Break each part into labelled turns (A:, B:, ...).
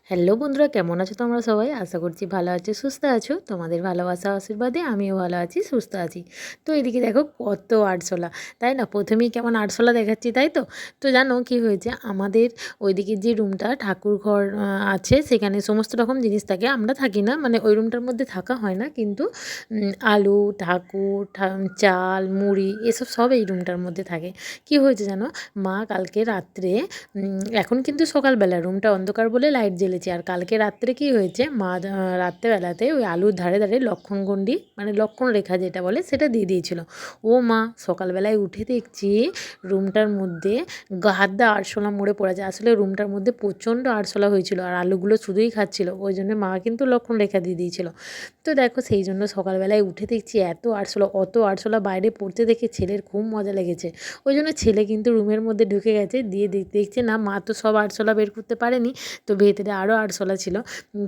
A: Hello বন্ধুরা, কেমন আছো তোমরা সবাই? আশা করছি ভালো আছো, সুস্থ আছো। তোমাদের ভালোবাসা আশীর্বাদে আমিও ভালো আছি, সুস্থ আছি। তো এদিকে দেখো কত আরশোলা, তাই না? প্রথমেই কেমন আরশোলা দেখাচ্ছি, তাই তো? তো জানো কি হয়েছে, আমাদের ওইদিকে যে রুমটা ঠাকুর ঘর আছে, সেখানে সমস্ত রকম জিনিস থাকে। আমরা থাকি না, মানে ওই রুমটার মধ্যে থাকা হয় না, কিন্তু আলু, ঠাকুর, চাল, মুড়ি এসব সব এই রুমটার মধ্যে থাকে। কি হয়েছে জানো, মা কালকে রাত্রে এখন কিন্তু সকালবেলা রুমটা অন্ধকার বলে লাইট জ্বেলেছে। আর কালকে রাত্রে কি হয়েছে, মা রাত্রেবেলাতে ওই আলুর ধারে ধারে লক্ষণগণ্ডি, মানে লক্ষণ রেখা যেটা বলে, সেটা দিয়ে দিয়েছিল। ও মা, সকালবেলায় উঠে দেখছি রুমটার মধ্যে গাদা আরশোলা মরে পড়ে যায়। আসলে রুমটার মধ্যে প্রচণ্ড আরশোলা হয়েছিল, আর আলুগুলো শুধুই খাচ্ছিল, ওই জন্য মা কিন্তু লক্ষণ রেখা দিয়ে দিয়েছিল। তো দেখো, সেই জন্য সকালবেলায় উঠে দেখছি এত আরশোলা, অত আরশোলা বাইরে পড়তে দেখে ছেলের খুব মজা লেগেছে। ওই জন্য ছেলে কিন্তু রুমের মধ্যে ঢুকে গেছে, দিয়ে দেখছে না মা তো সব আরশোলা বের করতে পারেনি, তো ভেতরে আরও আরশোলা ছিল।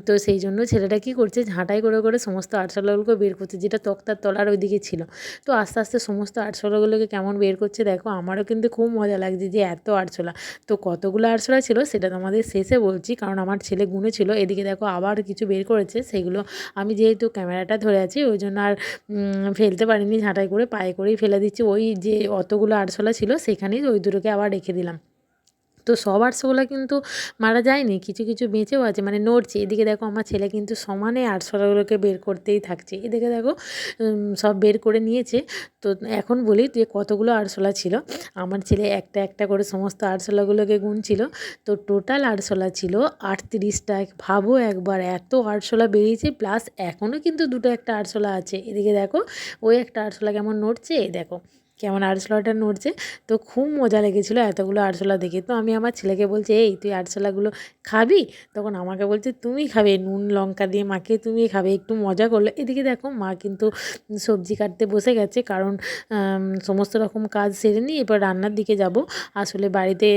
A: তো সেই জন্য ছেলেটা কী করছে, ঝাঁটাই করে করে সমস্ত আরশোলাগুলোকে বের করছে, যেটা তক্তার তলার ওইদিকে ছিল। তো আস্তে আস্তে সমস্ত আরশোলাগুলোকে কেমন বের করছে দেখো, আমারও কিন্তু খুব মজা লাগছে যে এত আরশোলা। তো কতগুলো আরশোলা ছিল সেটা তোমাদের শেষে বলছি, কারণ আমার ছেলে গুনেছিল। এদিকে দেখো আবার কিছু বের করেছে, সেগুলো আমি যেহেতু ক্যামেরাটা ধরে আছি ওই জন্য আর ফেলতে পারিনি, ঝাঁটাই করে পায়ে করেই ফেলে দিচ্ছি। ওই যে অতগুলো আরশোলা ছিল সেখানেই ওই দুটোকে আবার রেখে দিলাম। তো সব আরশোলা কিন্তু মারা যায়নি, কিছু কিছু বেঁচেও আছে, মানে নড়ছে। এদিকে দেখো আমার ছেলে কিন্তু সমানে আরশোলাগুলোকে বের করতেই থাকছে। এদিকে দেখো সব বের করে নিয়েছে। তো এখন বলি যে কতগুলো আরশোলা ছিল। আমার ছেলে একটা একটা করে সমস্ত আরশোলাগুলোকে গুনছিল। তো টোটাল আরশোলা ছিল 38টা। ভাবো একবার, এত আরশোলা বেরিয়েছে, প্লাস এখনও কিন্তু দুটো একটা আরশোলা আছে। এদিকে দেখো ওই একটা আরশোলা কেমন নড়ছে, এই দেখো কেমন আরশোলাটা নড়ছে। তো খুব মজা লেগেছিলো এতগুলো আরশোলা দেখে। তো আমি আমার ছেলেকে বলছি, এই তুই আরশোলাগুলো খাবি? তখন আমাকে বলছে তুমি খাবে, নুন লঙ্কা দিয়ে মাখিয়ে তুমি খাবে। একটু মজা করলো। এদিকে দেখো মা কিন্তু সবজি কাটতে বসে গেছে, কারণ সমস্ত রকম কাজ সেরে নিয়ে এবার রান্নার দিকে যাব। আসলে বাড়িতে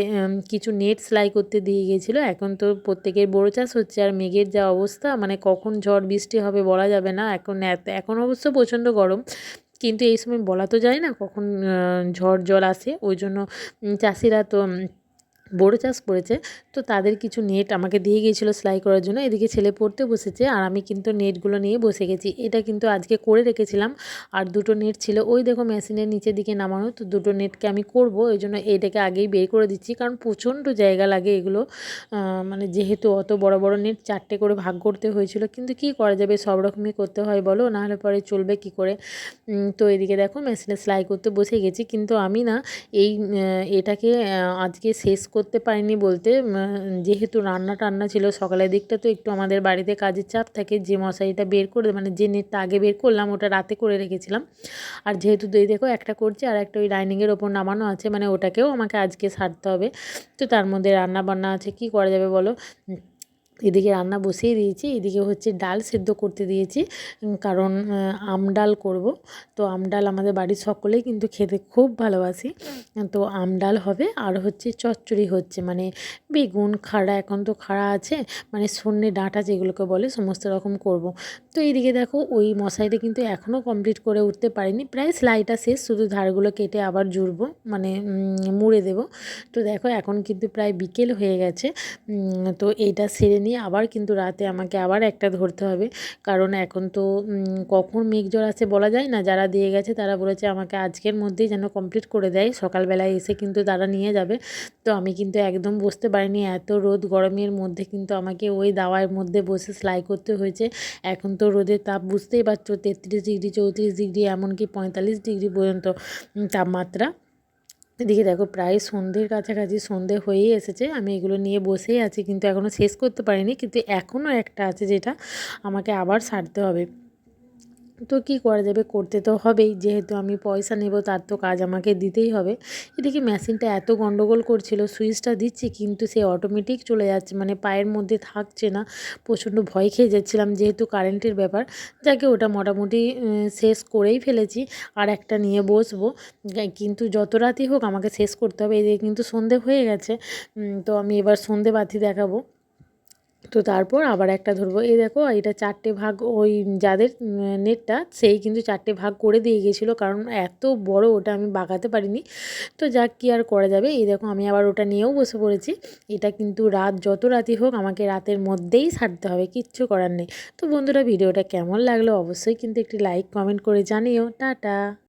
A: কিছু নেট সেলাই করতে দিয়ে গিয়েছিলো। এখন তো প্রত্যেকের বড়ো চাষ হচ্ছে, আর মেঘের যা অবস্থা, মানে কখন ঝড় বৃষ্টি হবে বলা যাবে না। এখন অবশ্য প্রচণ্ড গরম, কিন্তু এই সময় বলা তো যায় না কখন ঝড় জল আসে। ওই জন্য চাষিরা তো বড়ো চাষ করেছে, তো তাদের কিছু নেট আমাকে দিয়ে গিয়েছিলো সেলাই করার জন্য। এদিকে ছেলে পড়তে বসেছে, আর আমি কিন্তু নেটগুলো নিয়ে বসে গেছি। এটা কিন্তু আজকে করে রেখেছিলাম, আর দুটো নেট ছিল ওই দেখো মেশিনের নিচের দিকে নামানো। তো দুটো নেটকে আমি করব, এই জন্য এটাকে আগেই বের করে দিচ্ছি, কারণ প্রচণ্ড জায়গা লাগে এগুলো। মানে যেহেতু অত বড় বড় নেট 4টে করে ভাগ করতে হয়েছিল, কিন্তু কি করা যাবে, সব রকমই করতে হয় বলো, নাহলে পরে চলবে কি করে। তো এদিকে দেখো মেশিনে সেলাই করতে বসে গেছি, কিন্তু আমি না এই এটাকে আজকে শেষ করতে পারিনি বলতে, যেহেতু রান্না টান্না ছিল সকালের দিকটা, তো একটু আমাদের বাড়িতে কাজের চাপ থাকে। যে মশারিটা বের করে, মানে যে নেটটা আগে বের করলাম ওটা রাতে করে রেখেছিলাম। আর যেহেতু এই দেখো একটা করছি, আর একটা ওই ডাইনিংয়ের ওপর নামানো আছে, মানে ওটাকেও আমাকে আজকে সারতে হবে। তো তার মধ্যে রান্না বান্না আছে, কি করা যাবে বলো। এদিকে রান্না বসিয়ে দিয়েছি, এদিকে হচ্ছে ডাল সেদ্ধ করতে দিয়েছি, কারণ আম ডাল করব। তো আম ডাল আমাদের বাড়ির সকলেই কিন্তু খেতে খুব ভালোবাসি। তো আম ডাল হবে, আর হচ্ছে চচ্চড়ি হচ্ছে, মানে বেগুন খাড়া, এখন তো খাড়া আছে, মানে সন্নে ডাঁটা যেগুলোকে বলে, সমস্ত রকম করব। তো এইদিকে দেখো ওই মশারিটা কিন্তু এখনও কমপ্লিট করে উঠতে পারিনি, প্রায় সেলাইটা শেষ, শুধু ধারগুলো কেটে আবার জুড়বো, মানে মুড়ে দেব। তো দেখো এখন কিন্তু প্রায় বিকেল হয়ে গেছে। তো এইটা সেরে নিয়ে আবার কিন্তু রাতে আমাকে আবার একটা ধরতে হবে, কারণ এখন তো কখন মেঘ-ঝড় আসে বলা যায় না। যারা দিয়ে গেছে তারা বলেছে আমাকে আজকের মধ্যেই যেন কমপ্লিট করে দেয়, সকালবেলায় এসে কিন্তু তারা নিয়ে যাবে। তো আমি কিন্তু একদম বসতে পারিনি, এত রোদ গরমের মধ্যে কিন্তু আমাকে ওই দাওয়ার মধ্যে বসে সেলাই করতে হয়েছে। এখন তো রোদের তাপ বুঝতেই পারছো, 33 ডিগ্রি 34 ডিগ্রি এমনকি 45 ডিগ্রি পর্যন্ত তাপমাত্রা। এদিকে দেখো প্রায় সন্ধ্যের কাছাকাছি, সন্ধ্যে হয়েই এসেছে, আমি এগুলো নিয়ে বসেই আছি, কিন্তু এখনও শেষ করতে পারিনি, কিন্তু এখনও একটা আছে যেটা আমাকে আবার সারতে হবে। তো কী করা যাবে, করতে তো হবেই, যেহেতু আমি পয়সা নেব তার তো কাজ আমাকে দিতেই হবে। এদিকে মেশিনটা এত গন্ডগোল করছিল, সুইচটা দিচ্ছি কিন্তু সে অটোমেটিক চলে যাচ্ছে, মানে পায়ের মধ্যে থাকছে না। প্রচণ্ড ভয় খেয়ে যাচ্ছিলাম, যেহেতু কারেন্টের ব্যাপার। যাকে ওটা মোটামুটি শেষ করেই ফেলেছি, আর একটা নিয়ে বসবো। কিন্তু যত রাতই হোক আমাকে শেষ করতে হবে। এদিকে কিন্তু সন্ধে হয়ে গেছে, তো আমি এবার সন্ধে বাতি দেখাবো। তো তারপর আবার একটা ধরবো। এই দেখো এটা 4টে ভাগ, ওই যাদের নেটটা সেই কিন্তু 4টে ভাগ করে দিয়ে গেছিলো, কারণ এত বড় ওটা আমি বাগাতে পারিনি। তো যাক, কি আর করা যাবে। এই দেখো আমি আবার ওটা নিয়েও বসে পড়েছি। এটা কিন্তু রাত যত রাতি হোক আমাকে রাতের মধ্যেই ছাড়তে হবে, কিচ্ছু করার নেই। তো বন্ধুরা, ভিডিওটা কেমন লাগলো অবশ্যই কিন্তু একটি লাইক কমেন্ট করে জানিও। টাটা।